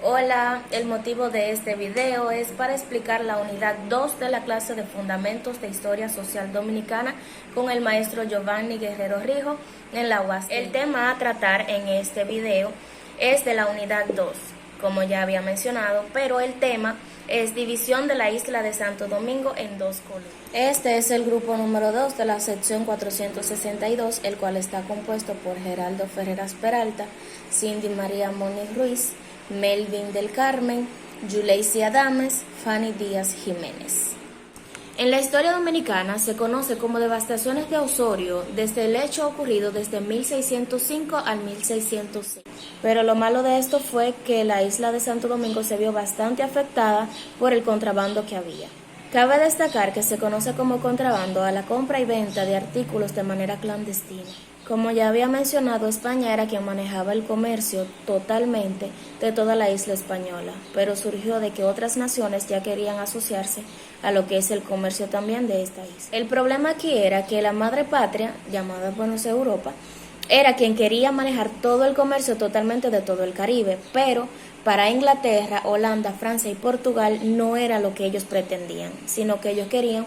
Hola, el motivo de este video es para explicar la unidad 2 de la clase de Fundamentos de Historia Social Dominicana con el maestro Giovanni Guerrero Rijo en la UAS. El tema a tratar en este video es de la unidad 2, como ya había mencionado, pero el tema es división de la isla de Santo Domingo en dos colonias. Este es el grupo número 2 de la sección 462, el cual está compuesto por Geraldo Ferreras Peralta, Cindy María Moniz Ruiz, Melvin del Carmen, Yuleisi Adames, Fanny Díaz Jiménez. En la historia dominicana se conoce como devastaciones de Osorio desde el hecho ocurrido desde 1605 al 1606. Pero lo malo de esto fue que la isla de Santo Domingo se vio bastante afectada por el contrabando que había. Cabe destacar que se conoce como contrabando a la compra y venta de artículos de manera clandestina. Como ya había mencionado, España era quien manejaba el comercio totalmente de toda la isla española, pero surgió de que otras naciones ya querían asociarse a lo que es el comercio también de esta isla. El problema aquí era que la madre patria, llamada Europa, era quien quería manejar todo el comercio totalmente de todo el Caribe, pero para Inglaterra, Holanda, Francia y Portugal no era lo que ellos pretendían, sino que ellos querían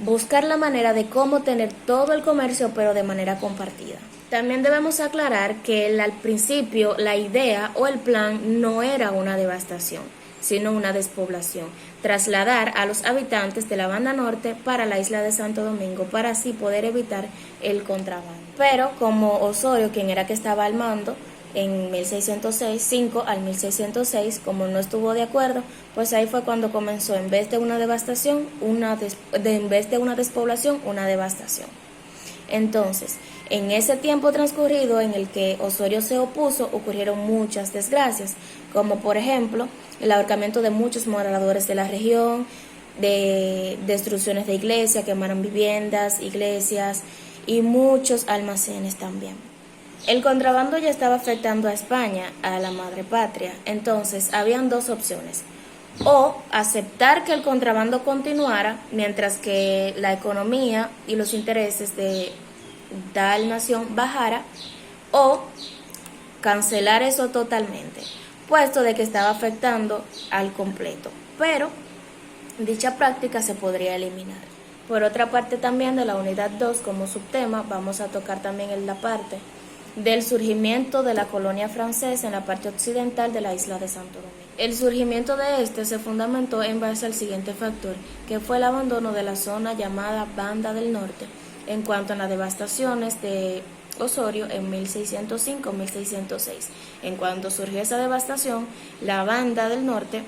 buscar la manera de cómo tener todo el comercio pero de manera compartida. También debemos aclarar que al principio la idea o el plan no era una devastación, sino una despoblación, trasladar a los habitantes de la banda norte para la isla de Santo Domingo para así poder evitar el contrabando. Pero como Osorio, quien era que estaba al mando, en 1605 al 1606, como no estuvo de acuerdo, pues ahí fue cuando comenzó, en vez de una devastación, en vez de una despoblación, una devastación. Entonces, en ese tiempo transcurrido en el que Osorio se opuso, ocurrieron muchas desgracias, como por ejemplo el ahorcamiento de muchos moradores de la región, de destrucciones de iglesias, quemaron viviendas, iglesias y muchos almacenes también. El contrabando ya estaba afectando a España, a la madre patria, entonces habían dos opciones: o aceptar que el contrabando continuara mientras que la economía y los intereses de tal nación bajara, o cancelar eso totalmente, puesto de que estaba afectando al completo, pero dicha práctica se podría eliminar. Por otra parte, también de la unidad 2 como subtema vamos a tocar también en la parte del surgimiento de la colonia francesa en la parte occidental de la isla de Santo Domingo. El surgimiento de este se fundamentó en base al siguiente factor, que fue el abandono de la zona llamada Banda del Norte en cuanto a las devastaciones de Osorio en 1605-1606. En cuanto surgió esa devastación, la Banda del Norte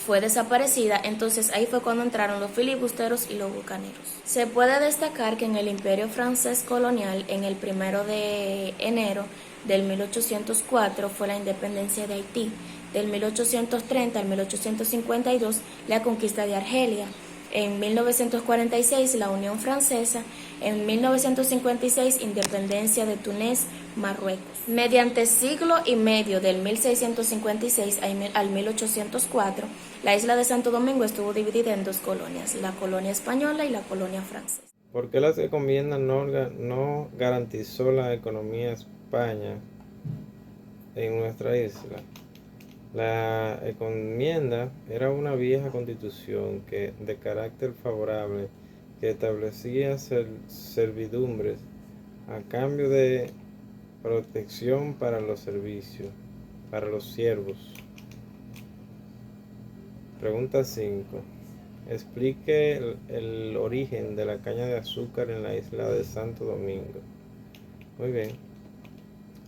fue desaparecida, entonces ahí fue cuando entraron los filibusteros y los bucaneros. Se puede destacar que en el Imperio francés colonial, en el 1 de enero del 1804 fue la independencia de Haití, del 1830 al 1852 la conquista de Argelia, en 1946 la Unión Francesa, en 1956 independencia de Túnez, Marruecos. Mediante siglo y medio del 1656 al 1804, la isla de Santo Domingo estuvo dividida en dos colonias, la colonia española y la colonia francesa. ¿Por qué la encomienda no garantizó la economía de España en nuestra isla? La encomienda era una vieja constitución de carácter favorable que establecía servidumbres a cambio de protección para los servicios, para los siervos. Pregunta 5. Explique el origen de la caña de azúcar en la isla de Santo Domingo. Muy bien.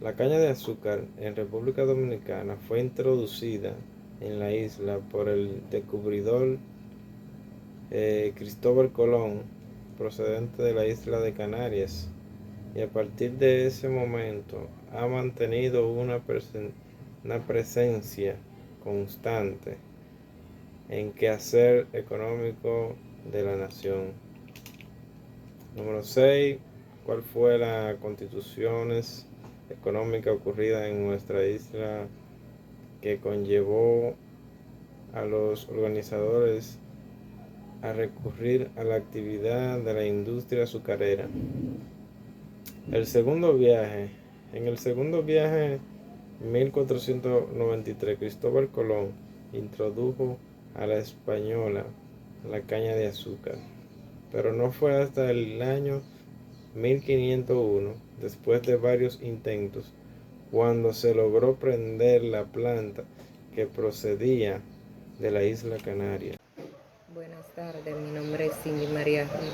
La caña de azúcar en República Dominicana fue introducida en la isla por el descubridor Cristóbal Colón, procedente de la isla de Canarias, y a partir de ese momento ha mantenido una presencia constante en quehacer económico de la nación. Número 6. ¿Cuál fue la constituciones económica ocurrida en nuestra isla que conllevó a los organizadores a recurrir a la actividad de la industria azucarera? En el segundo viaje 1493, Cristóbal Colón introdujo a la española la caña de azúcar, pero no fue hasta el año 1501, después de varios intentos, cuando se logró prender la planta que procedía de la isla Canaria. Buenas tardes, mi nombre es Cindy María Río.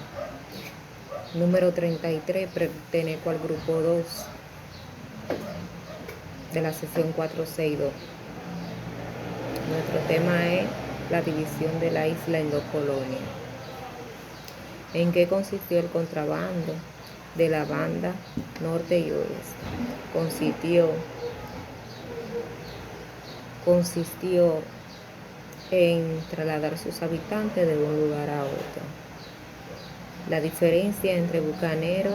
Número 33, pertenezco al grupo 2 de la sesión 462. Nuestro tema es la división de la isla en dos colonias. ¿En qué consistió el contrabando de la banda norte y oeste? Consistió en trasladar sus habitantes de un lugar a otro. La diferencia entre bucanero,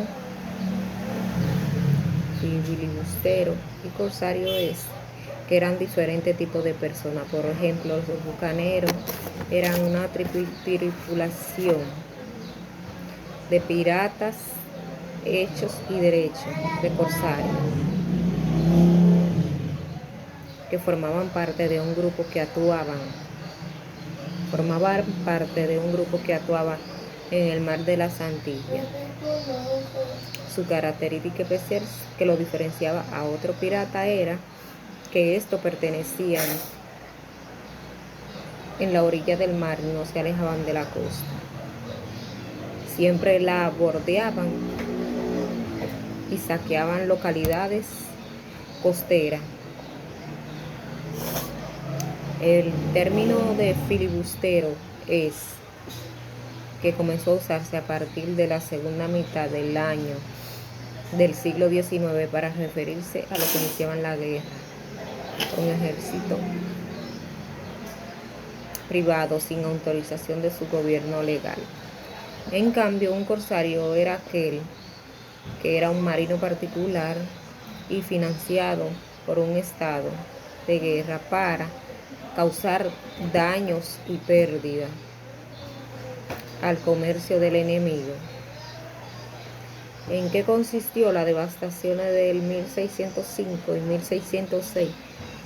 filibustero y corsario es que eran diferentes tipos de personas. Por ejemplo, los bucaneros eran una tripulación de piratas hechos y derechos, de corsarios, que formaban parte de un grupo que actuaba en el mar de las Antillas. Su característica especial que lo diferenciaba a otro pirata era que estos pertenecían en la orilla del mar y no se alejaban de la costa. Siempre la bordeaban y saqueaban localidades costeras. El término de filibustero es que comenzó a usarse a partir de la segunda mitad del siglo XIX para referirse a los que iniciaban la guerra. Un ejército privado sin autorización de su gobierno legal. En cambio, un corsario era aquel que era un marino particular y financiado por un estado de guerra para causar daños y pérdida al comercio del enemigo. ¿En qué consistió la devastación del 1605 y 1606?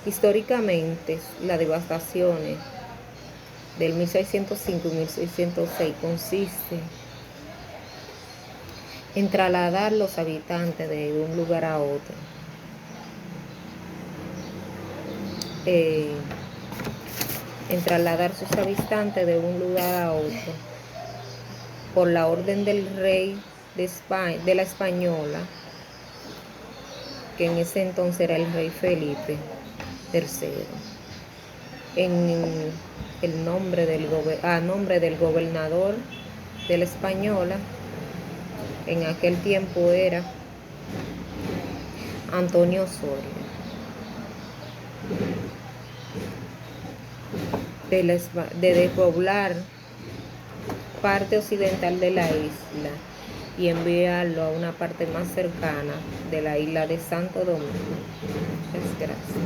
Históricamente, las devastaciones del 1605 y 1606 consiste en trasladar los habitantes de un lugar a otro. En trasladar sus habitantes de un lugar a otro por la orden del rey de España, de la Española, que en ese entonces era el rey Felipe III, en el nombre a nombre del gobernador de la Española, en aquel tiempo era Antonio Osorio. De despoblar parte occidental de la isla y enviarlo a una parte más cercana de la isla de Santo Domingo. Muchas gracias.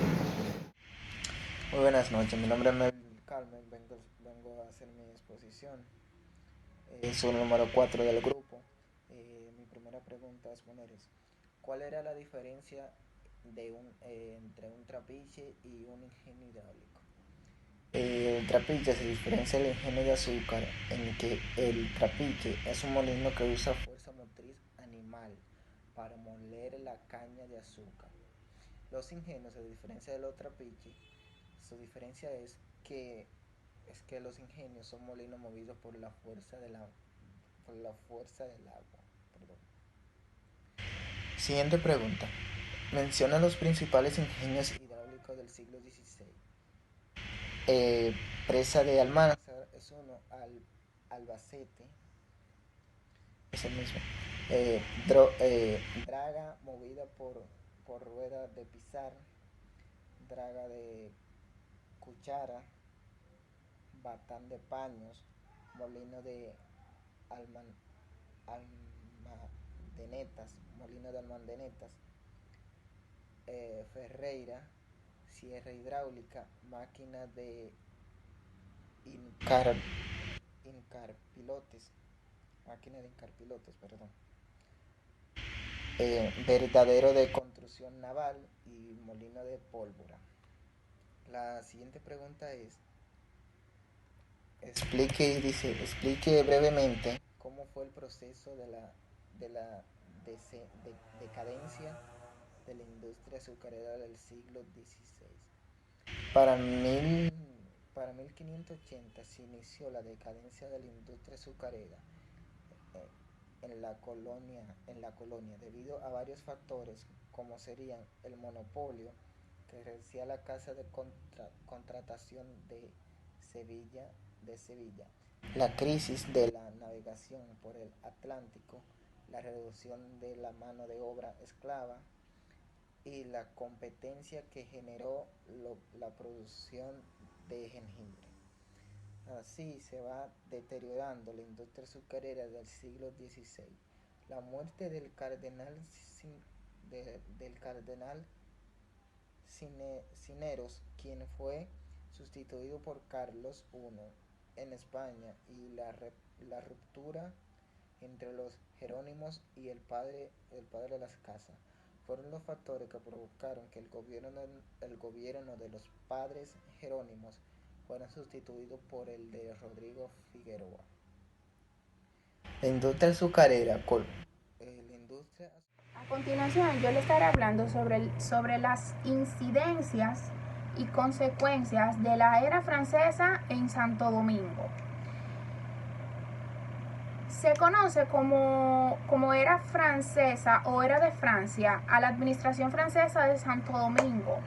Muy buenas noches, mi nombre es Melvin Carmen, vengo a hacer mi exposición. Soy el número 4 del grupo. Mi primera pregunta es ¿cuál era la diferencia entre un trapiche y un ingenio hidráulico? El trapiche se diferencia del ingenio de azúcar en que el trapiche es un molino que usa fuerza motriz animal para moler la caña de azúcar. Los ingenios se diferencian de los trapiches. Su diferencia es que los ingenios son molinos movidos por la fuerza del agua. Perdón. Siguiente pregunta. Menciona los principales ingenios hidráulicos del siglo XVI. Presa de Almanzar es uno, Albacete es el mismo. Draga movida por rueda de pisar, draga de Cuchara, Batán de Paños, molino de Almandenetas, Ferreira, sierra hidráulica, máquina de incarpilotes, perdón. verdadero de construcción naval y molino de pólvora. La siguiente pregunta es, explique brevemente cómo fue el proceso de la decadencia de la industria azucarera del siglo XVI. Para 1580 se inició la decadencia de la industria azucarera en la colonia debido a varios factores como serían el monopolio que ejercía la Casa de Contratación de Sevilla, la crisis de la navegación por el Atlántico, la reducción de la mano de obra esclava y la competencia que generó la producción de jengibre. Así se va deteriorando la industria azucarera del siglo XVI. La muerte del cardenal Cisneros, quien fue sustituido por Carlos I en España, y la ruptura entre los jerónimos y el padre de las casas fueron los factores que provocaron que el gobierno de los padres jerónimos fuera sustituido por el de Rodrigo Figueroa. La industria azucarera. A continuación, yo le estaré hablando sobre las incidencias y consecuencias de la era francesa en Santo Domingo. Se conoce como era francesa o era de Francia a la administración francesa de Santo Domingo,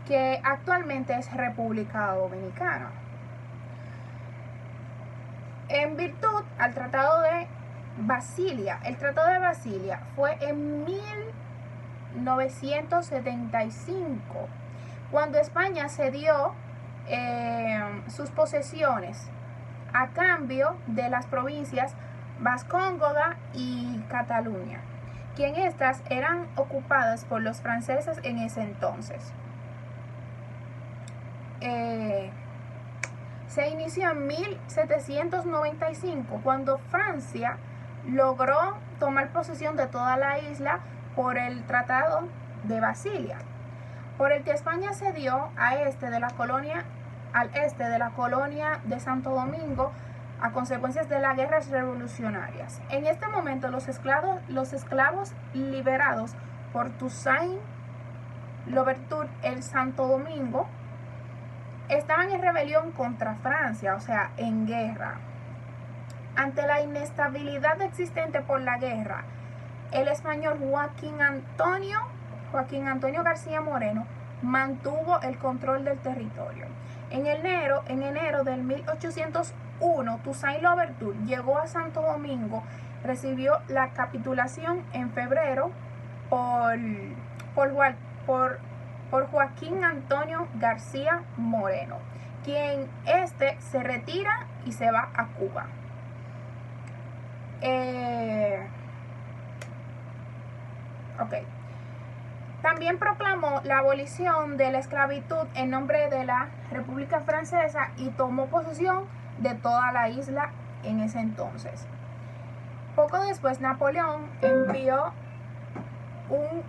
que actualmente es República Dominicana. En virtud al Tratado de Basilia. El Tratado de Basilia fue en 1975, cuando España cedió sus posesiones a cambio de las provincias Vascóngada y Cataluña, quien estas eran ocupadas por los franceses en ese entonces. Se inició en 1795, cuando Francia logró tomar posesión de toda la isla por el Tratado de Basilia, por el que España cedió al este de la colonia de Santo Domingo a consecuencias de las guerras revolucionarias. En este momento los esclavos liberados por Toussaint Louverture en Santo Domingo estaban en rebelión contra Francia, o sea, en guerra. Ante la inestabilidad existente por la guerra, el español Joaquín Antonio García Moreno mantuvo el control del territorio. En enero del 1801, Toussaint Louverture llegó a Santo Domingo, recibió la capitulación en febrero por Joaquín Antonio García Moreno, quien se retira y se va a Cuba. También proclamó la abolición de la esclavitud en nombre de la República Francesa y tomó posesión de toda la isla en ese entonces. Poco después, Napoleón envió un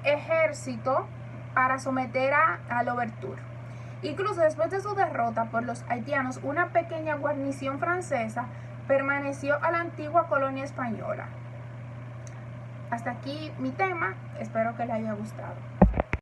ejército para someter a Louverture. Incluso después de su derrota por los haitianos, una pequeña guarnición francesa permaneció a la antigua colonia española. Hasta aquí mi tema, espero que les haya gustado.